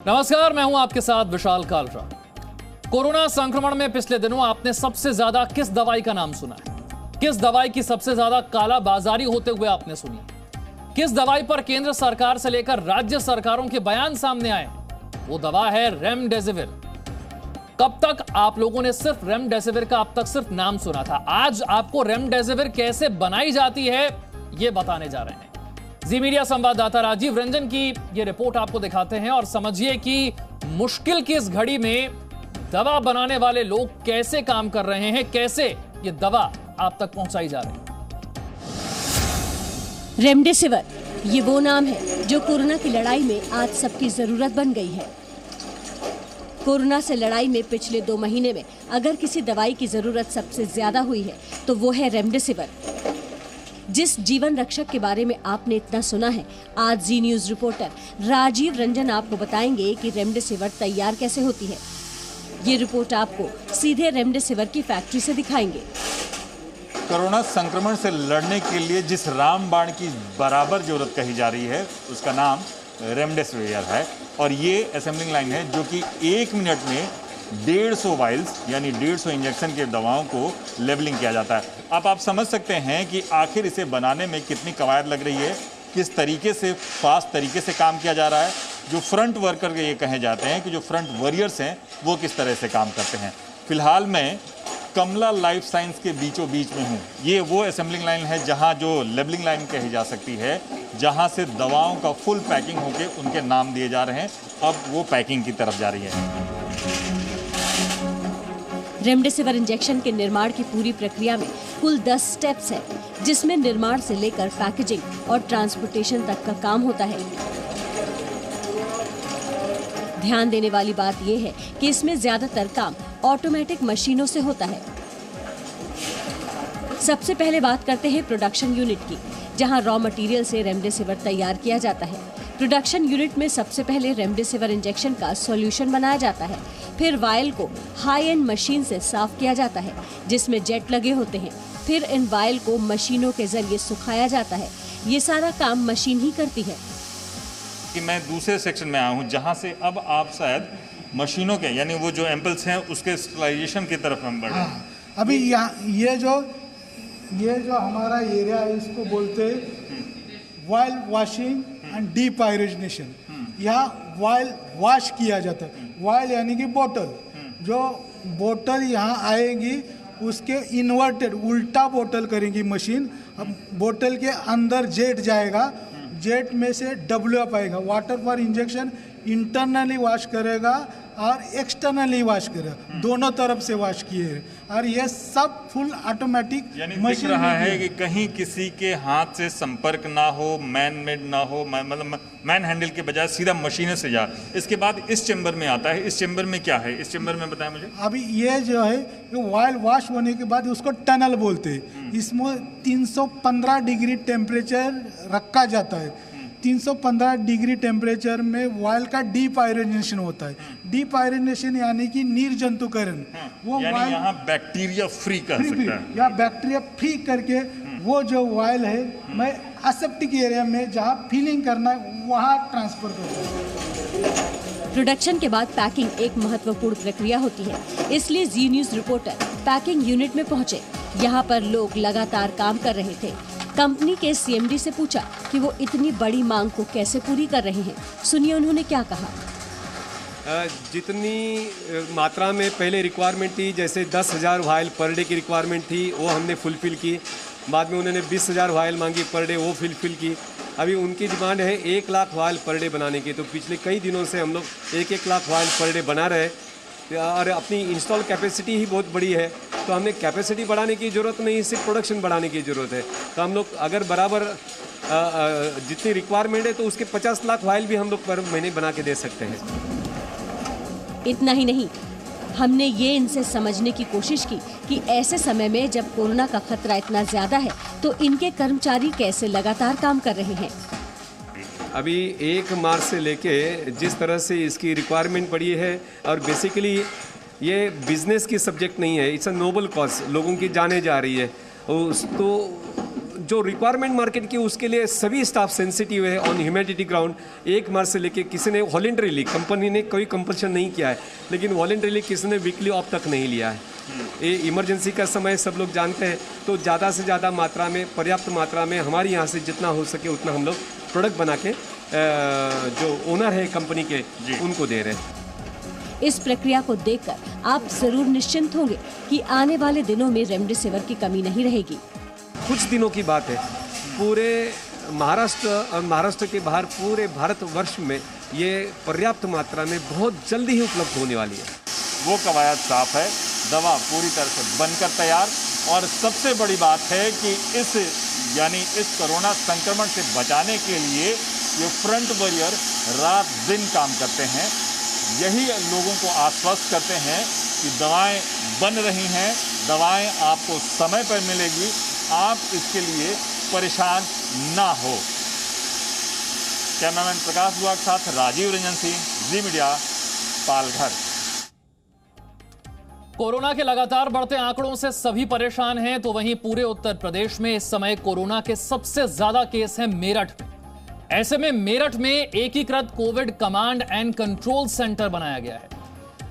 नमस्कार, मैं हूं आपके साथ विशाल कालरा। कोरोना संक्रमण में पिछले दिनों आपने सबसे ज्यादा किस दवाई का नाम सुना है? किस दवाई की सबसे ज्यादा कालाबाजारी होते हुए आपने सुनी? किस दवाई पर केंद्र सरकार से लेकर राज्य सरकारों के बयान सामने आए? वो दवा है रेमडेसिविर। कब तक आप लोगों ने सिर्फ रेमडेसिविर का अब तक सिर्फ नाम सुना था? आज आपको रेमडेसिविर कैसे बनाई जाती है ये बताने जा रहे हैं। जी मीडिया संवाददाता राजीव रंजन की ये रिपोर्ट आपको दिखाते हैं और समझिए कि मुश्किल की इस घड़ी में दवा बनाने वाले लोग कैसे काम कर रहे हैं, कैसे ये दवा आप तक पहुंचाई जा रही है। रेमडेसिविर ये वो नाम है जो कोरोना की लड़ाई में आज सबकी जरूरत बन गई है। कोरोना से लड़ाई में पिछले 2 महीने में अगर किसी दवाई की जरूरत सबसे ज्यादा हुई है तो वो है रेमडेसिविर। जिस जीवन रक्षक के बारे में आपने इतना सुना है, आज जी न्यूज रिपोर्टर राजीव रंजन आपको बताएंगे कि रेमडेसिविर तैयार कैसे होती है। ये रिपोर्ट आपको सीधे रेमडेसिविर की फैक्ट्री से दिखाएंगे। कोरोना संक्रमण से लड़ने के लिए जिस रामबाण की बराबर जरूरत कही जा रही है उसका नाम रेमडेसिविर है और ये असेंबलिंग लाइन है जो कि 1 मिनट में 150 वाइल्स यानी 150 इंजेक्शन के दवाओं को लेबलिंग किया जाता है। अब आप समझ सकते हैं कि आखिर इसे बनाने में कितनी कवायद लग रही है, किस तरीके से फास्ट तरीके से काम किया जा रहा है। जो फ्रंट वर्कर ये कहे जाते हैं कि जो फ्रंट वॉरियर्स हैं वो किस तरह से काम करते हैं। फिलहाल मैं कमला लाइफ साइंस के बीचों बीच में हूँ। ये वो असेंबलिंग लाइन है जहाँ जो लेबलिंग लाइन कही जा सकती है, जहाँ से दवाओं का फुल पैकिंग होके उनके नाम दिए जा रहे हैं। अब वो पैकिंग की तरफ जा रही है। रेमडेसिविर इंजेक्शन के निर्माण की पूरी प्रक्रिया में कुल 10 स्टेप्स है, जिसमें निर्माण से लेकर पैकेजिंग और ट्रांसपोर्टेशन तक का काम होता है। ध्यान देने वाली बात यह है कि इसमें ज्यादातर काम ऑटोमेटिक मशीनों से होता है। सबसे पहले बात करते हैं प्रोडक्शन यूनिट की, जहां रॉ मटेरियल से रेमडेसिविर तैयार किया जाता है। प्रोडक्शन यूनिट में सबसे पहले रेमडेसिविर इंजेक्शन का सॉल्यूशन बनाया जाता है। फिर वायल को हाई एंड मशीन से साफ किया जाता है, जिसमें जेट लगे होते हैं। फिर इन वायल को मशीनों के जरिए सुखाया जाता है। ये सारा काम मशीन ही करती है। कि मैं दूसरे सेक्शन में आया हूँ जहाँ से अब आप शायद मशीनों के यानी वो जो एम्पल्स हैं उसके स्टरलाइजेशन की तरफ हम बढ़े। अभी ये जो हमारा एरिया है इसको बोलते हैं वायल वॉशिंग एंड डीपायरेजनेशन। यहाँ वायल वॉश किया जाता है। वायल यानी कि बोतल, जो बोतल यहाँ आएगी उसके इन्वर्टेड उल्टा बोतल करेंगी मशीन। अब बोतल के अंदर जेट जाएगा, जेट में से WF आएगा, water for injection. Internally wash करेगा और एक्सटर्नली वॉश करेगा, दोनों तरफ से वॉश किए। और ये सब फुल ऑटोमेटिक दिख रहा है कि कहीं किसी के हाथ से संपर्क ना हो, मैन मेड ना हो, मतलब मैन हैंडल के बजाय सीधा मशीनों से जा। इसके बाद इस चेंबर में आता है। इस चेंबर में क्या है? इस चेंबर में बताएं मुझे। अभी ये जो है वायल वॉश होने के बाद उसको टनल बोलते हैं। इसमें 315 डिग्री टेम्परेचर रखा जाता है। 315 डिग्री टेम्परेचर में वायल का डीपायरेजनेशन होता है। डीपायरेजनेशन यानी कि निर्जंतुकरण। वो यानी यहाँ बैक्टीरिया फ्री कर सकता है, या बैक्टीरिया फ्री करके वो जो वायल है मैं एसेप्टिक एरिया में जहाँ फिलिंग करना है वहाँ ट्रांसफर करता हूँ। प्रोडक्शन के बाद पैकिंग एक महत्वपूर्ण प्रक्रिया होती है, इसलिए जी न्यूज रिपोर्टर पैकिंग यूनिट में पहुंचे। यहाँ पर लोग लगातार काम कर रहे थे। कंपनी के CMD से पूछा कि वो इतनी बड़ी मांग को कैसे पूरी कर रहे हैं। सुनिए उन्होंने क्या कहा। जितनी मात्रा में पहले रिक्वायरमेंट थी, जैसे 10,000 वायल पर डे की रिक्वायरमेंट थी, वो हमने फुलफिल की। बाद में उन्होंने 20,000 वायल मांगी पर डे, वो फुलफिल की। अभी उनकी डिमांड है 1 लाख वायल पर डे बनाने की। तो पिछले कई दिनों से हम लोग 1-1 लाख वायल पर डे बना रहे हैं और अपनी इंस्टॉल कैपेसिटी ही बहुत बड़ी है। तो हमें कैपेसिटी बढ़ाने की ज़रूरत नहीं, सिर्फ प्रोडक्शन बढ़ाने की ज़रूरत है। तो हम लोग अगर बराबर जितनी रिक्वायरमेंट है तो उसके 50 लाख वायल भी हम लोग पर महीने बना के दे सकते हैं। इतना ही नहीं, हमने ये इनसे समझने की कोशिश की कि ऐसे समय में जब कोरोना का खतरा इतना ज़्यादा है तो इनके कर्मचारी कैसे लगातार काम कर रहे हैं। अभी 1 मार्च से लेके जिस तरह से इसकी रिक्वायरमेंट पड़ी है, और बेसिकली ये बिजनेस की सब्जेक्ट नहीं है, इट्स अ नोबल कॉज। लोगों की जाने जा रही है तो जो रिक्वायरमेंट मार्केट की उसके लिए सभी स्टाफ सेंसिटिव है ऑन ह्यूमैनिटी ग्राउंड। 1 मार्च से लेके किसी ने वॉलेंटरीली, कंपनी ने कोई कंपल्शन नहीं किया है, लेकिन वॉलेंटरीली किसी ने वीकली ऑफ तक नहीं लिया है। ये इमरजेंसी का समय सब लोग जानते हैं, तो ज़्यादा से ज़्यादा मात्रा में, पर्याप्त मात्रा में हमारे यहाँ से जितना हो सके उतना हम लोग प्रोडक्ट बना के जो ओनर है कंपनी के उनको दे रहे हैं। इस प्रक्रिया को देखकर आप जरूर निश्चिंत होंगे कि आने वाले दिनों में रेमडेसिविर की कमी नहीं रहेगी। कुछ दिनों की बात है, पूरे महाराष्ट्र और महाराष्ट्र के बाहर पूरे भारतवर्ष में ये पर्याप्त मात्रा में बहुत जल्दी ही उपलब्ध होने वाली है। वो कवायद साफ है, दवा पूरी तरह से बनकर तैयार, और सबसे बड़ी बात है कि इस कोरोना संक्रमण से बचाने के लिए ये फ्रंट वॉरियर रात दिन काम करते हैं। यही लोगों को आश्वस्त करते हैं कि दवाएं बन रही हैं, दवाएं आपको समय पर मिलेगी, आप इसके लिए परेशान ना हो। कैमरामैन प्रकाश दुआ के साथ राजीव रंजन सिंह, जी मीडिया, पालघर। कोरोना के लगातार बढ़ते आंकड़ों से सभी परेशान हैं, तो वहीं पूरे उत्तर प्रदेश में इस समय कोरोना के सबसे ज्यादा केस हैं मेरठ में। ऐसे में मेरठ में एकीकृत Covid command and control centre बनाया गया है,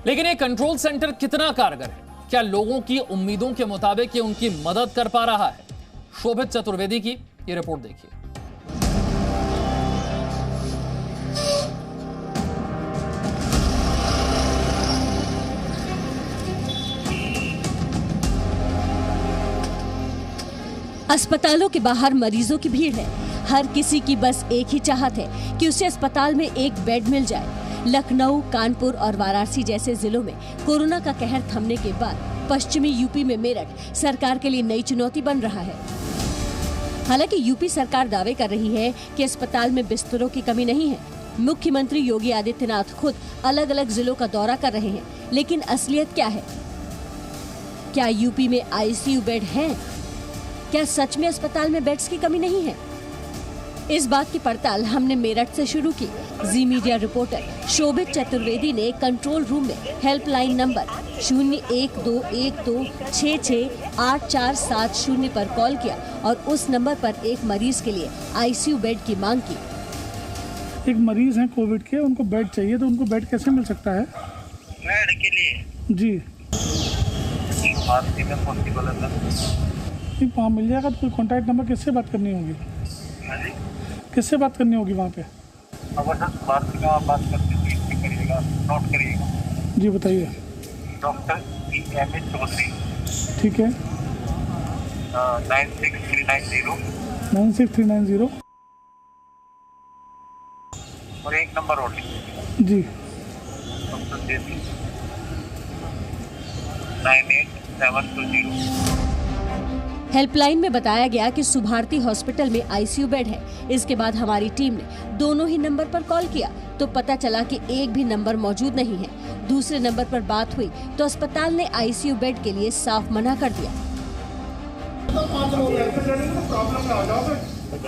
लेकिन ये कंट्रोल सेंटर कितना कारगर है, क्या लोगों की उम्मीदों के मुताबिक ये उनकी मदद कर पा रहा है? शोभित चतुर्वेदी की ये रिपोर्ट देखिए। अस्पतालों के बाहर मरीजों की भीड़ है। हर किसी की बस एक ही चाहत है कि उसे अस्पताल में एक बेड मिल जाए। लखनऊ, कानपुर और वाराणसी जैसे जिलों में कोरोना का कहर थमने के बाद पश्चिमी यूपी में मेरठ सरकार के लिए नई चुनौती बन रहा है। हालांकि यूपी सरकार दावे कर रही है कि अस्पताल में बिस्तरों की कमी नहीं है। मुख्यमंत्री योगी आदित्यनाथ खुद अलग अलग जिलों का दौरा कर रहे हैं, लेकिन असलियत क्या है? क्या यूपी में आईसीयू बेड हैं? क्या सच में अस्पताल में बेड्स की कमी नहीं है? इस बात की पड़ताल हमने मेरठ से शुरू की। जी मीडिया रिपोर्टर शोभित चतुर्वेदी ने कंट्रोल रूम में हेल्पलाइन नंबर 011212668470 पर कॉल किया और उस नंबर पर एक मरीज के लिए आईसीयू बेड की मांग की। एक मरीज हैं कोविड के, उनको बेड चाहिए, तो उनको बेड कैसे मिल सकता है? बेड के लिए जी फारसी में पॉसिबल है सर। वहाँ मिल जाएगा, तो कोई कॉन्टैक्ट नंबर किससे बात करनी होगी? किससे बात करनी होगी वहाँ पे? अगर सर फारसी में आप बात करते हैं तो इससे करिएगा, नोट करिएगा। जी बताइए। डॉक्टर EMH चौधरी, ठीक है। 96390 और एक नंबर और लिखिए। जी डॉक्टर देवी 98720। हेल्पलाइन में बताया गया कि सुभारती हॉस्पिटल में आईसीयू बेड है। इसके बाद हमारी टीम ने दोनों ही नंबर पर कॉल किया तो पता चला कि एक भी नंबर मौजूद नहीं है। दूसरे नंबर पर बात हुई तो अस्पताल ने आईसीयू बेड के लिए साफ मना कर दिया।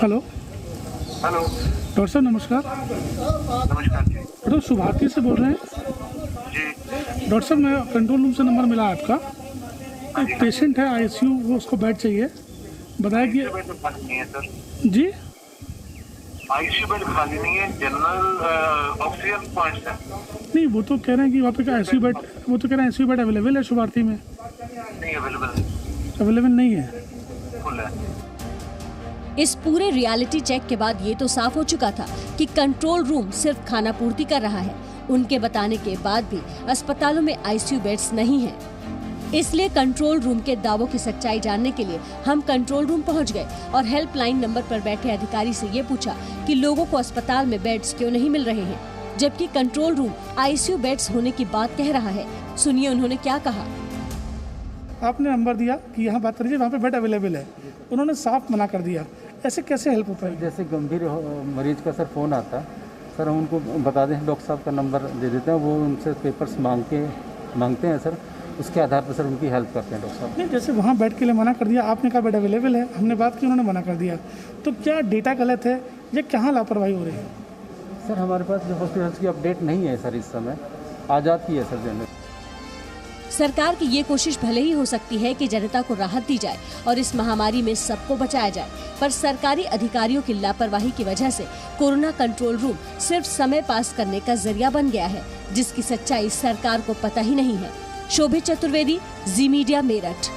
हेलो हेलो, डॉक्टर साहब नमस्कार। नमस्कार जी। डॉक्टर सुभारती से बोल रहे हैं? जी डॉक्टर साहब, मैं कंट्रोल रूम से नंबर मिला है आपका। एक पेशेंट है आईसीयू, वो उसको बेड चाहिए। बताया कि बेड तो खाली नहीं है सर। जी आईसीयू बेड खाली नहीं है, जनरल ऑक्सीजन पॉइंट्स है। नहीं, वो तो कह रहे हैं कि वहाँ पे आईसीयू बेड, वो तो कह रहे हैं आईसीयू बेड अवेलेबल है सुभारती में। नहीं अवेलेबल नहीं है, फुल है। इस पूरे रियलिटी चेक के बाद ये तो साफ हो चुका था कि कंट्रोल रूम सिर्फ खाना पूर्ति कर रहा है। उनके बताने के बाद भी अस्पतालों में आईसीयू बेड्स नहीं हैं। इसलिए कंट्रोल रूम के दावों की सच्चाई जानने के लिए हम कंट्रोल रूम पहुंच गए और हेल्पलाइन नंबर पर बैठे अधिकारी से ये पूछा कि लोगों को अस्पताल में बेड्स क्यों नहीं मिल रहे हैं, जबकि कंट्रोल रूम आईसीयू बेड्स होने की बात कह रहा है। सुनिए उन्होंने क्या कहा। आपने नंबर दिया कि यहाँ बात करिए, वहाँ पे बेड अवेलेबल है, उन्होंने साफ मना कर दिया। ऐसे कैसे हेल्प होता है? जैसे गंभीर मरीज का सर फ़ोन आता है, सर हम उनको बता दें, डॉक्टर साहब का नंबर दे देते हैं, वो उनसे पेपर्स मांगते हैं सर, उसके आधार पर सर उनकी हेल्प करते हैं डॉक्टर साहब। नहीं, जैसे वहाँ बेड के लिए मना कर दिया, आपने कहा बेड अवेलेबल है, हमने बात की, उन्होंने मना कर दिया, तो क्या डेटा गलत है या कहाँ लापरवाही हो रही है? सर हमारे पास जो हॉस्पिटल्स की अपडेट नहीं है सर इस समय, आ जाती है सर जनरल। सरकार की ये कोशिश भले ही हो सकती है कि जनता को राहत दी जाए और इस महामारी में सबको बचाया जाए, पर सरकारी अधिकारियों की लापरवाही की वजह से कोरोना कंट्रोल रूम सिर्फ समय पास करने का जरिया बन गया है, जिसकी सच्चाई सरकार को पता ही नहीं है। शोभित चतुर्वेदी, जी मीडिया, मेरठ।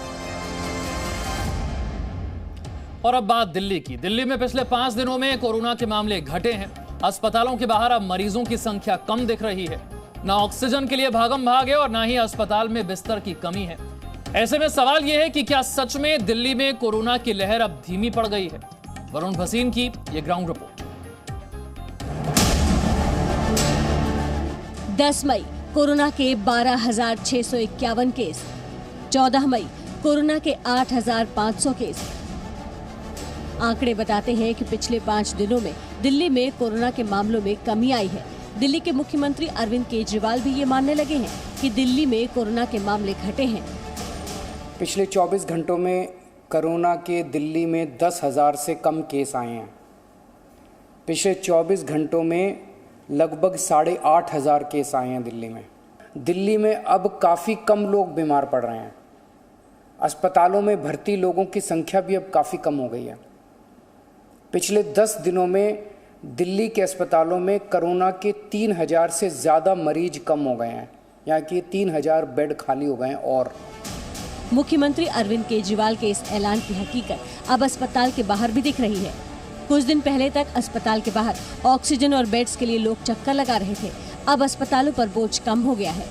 और अब बात दिल्ली की। दिल्ली में पिछले 5 दिनों में कोरोना के मामले घटे हैं। अस्पतालों के बाहर अब मरीजों की संख्या कम दिख रही है। ना ऑक्सीजन के लिए भागम भाग है और ना ही अस्पताल में बिस्तर की कमी है। ऐसे में सवाल यह है कि क्या सच में दिल्ली में कोरोना की लहर अब धीमी पड़ गई है? वरुण भसीन की ये ग्राउंड रिपोर्ट। 10 मई कोरोना के 12,651 केस, 14 मई कोरोना के 8,500 केस। आंकड़े बताते हैं कि पिछले 5 दिनों में दिल्ली में कोरोना के मामलों में कमी आई है। दिल्ली के मुख्यमंत्री अरविंद केजरीवाल भी ये मानने लगे हैं कि दिल्ली में कोरोना के मामले घटे हैं। पिछले 24 घंटों में कोरोना के दिल्ली में 10,000 से कम केस आए हैं। पिछले 24 घंटों में लगभग 8,500 केस आए हैं दिल्ली में। दिल्ली में अब काफ़ी कम लोग बीमार पड़ रहे हैं। अस्पतालों में भर्ती लोगों की संख्या भी अब काफ़ी कम हो गई है। पिछले 10 दिनों में दिल्ली के अस्पतालों में कोरोना के 3,000 से ज़्यादा मरीज कम हो गए हैं, यहाँ कि 3,000 बेड खाली हो गए हैं। और मुख्यमंत्री अरविंद केजरीवाल के इस ऐलान की हकीकत अब अस्पताल के बाहर भी दिख रही है। कुछ दिन पहले तक अस्पताल के बाहर ऑक्सीजन और बेड्स के लिए लोग चक्कर लगा रहे थे। अब अस्पतालों पर बोझ कम हो गया है।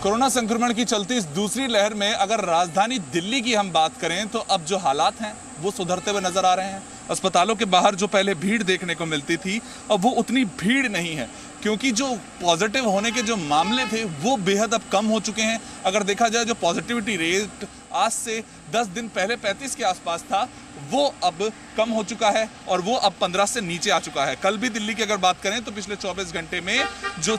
कोरोना संक्रमण की चलती इस दूसरी लहर में अगर राजधानी दिल्ली की हम बात करें तो अब जो हालात हैं वो सुधरते हुए नजर आ रहे हैं। अस्पतालों के बाहर जो पहले भीड़ देखने को मिलती थी अब वो उतनी भीड़ नहीं है, क्योंकि जो पॉजिटिव होने के जो मामले थे वो बेहद अब कम हो चुके हैं। अगर देखा जाए जो पॉजिटिविटी रेट आज से 10 दिन पहले 35 के आसपास था वो अब कम हो चुका है और वो अब 15 से नीचे आ चुका है। कल भी दिल्ली की अगर बात करें तो पिछले 24 घंटे में जो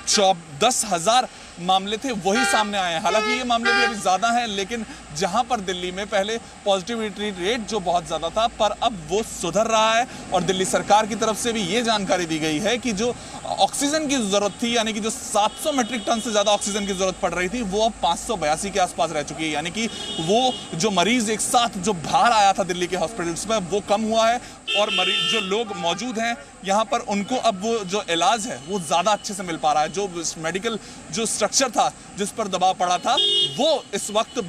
10,000 मामले थे वही सामने आए हैं। हालांकि ये मामले भी अभी ज़्यादा हैं, लेकिन जहां पर दिल्ली में पहले पॉजिटिविटी रेट जो बहुत ज़्यादा था पर अब वो सुधर रहा है। और दिल्ली सरकार की तरफ से भी ये जानकारी दी गई है कि जो ऑक्सीजन की ज़रूरत थी, यानी कि जो 700 मीट्रिक टन से ज़्यादा ऑक्सीजन की ज़रूरत पड़ रही थी वो अब 582 के आसपास रह चुकी है। यानी कि वो जो मरीज़ एक साथ जो बाहर आया था दिल्ली के हॉस्पिटल्स में वो कम हुआ है और मरीज जो लोग मौजूद हैं यहाँ पर उनको अब वो जो इलाज है वो ज़्यादा अच्छे से मिल पा रहा है। जो मेडिकल जो स्ट्रक्चर था जिस पर दबाव पड़ा था वो इस वक्त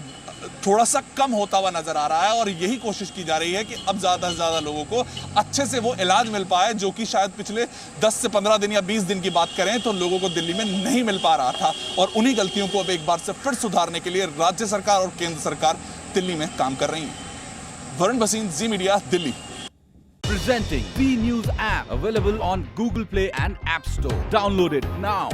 थोड़ा सा कम होता हुआ नजर आ रहा है और यही कोशिश की जा रही है कि अब ज़्यादा से ज़्यादा लोगों को अच्छे से वो इलाज मिल पाए, जो कि शायद पिछले 10 से 15 दिन या 20 दिन की बात करें तो लोगों को दिल्ली में नहीं मिल पा रहा था। और उन्हीं गलतियों को अब एक बार से फिर सुधारने के लिए राज्य सरकार और केंद्र सरकार दिल्ली में काम कर रही है। Varun Bhasin, Zee media, Delhi. Presenting B News app, available on Google Play and App Store. Download it now.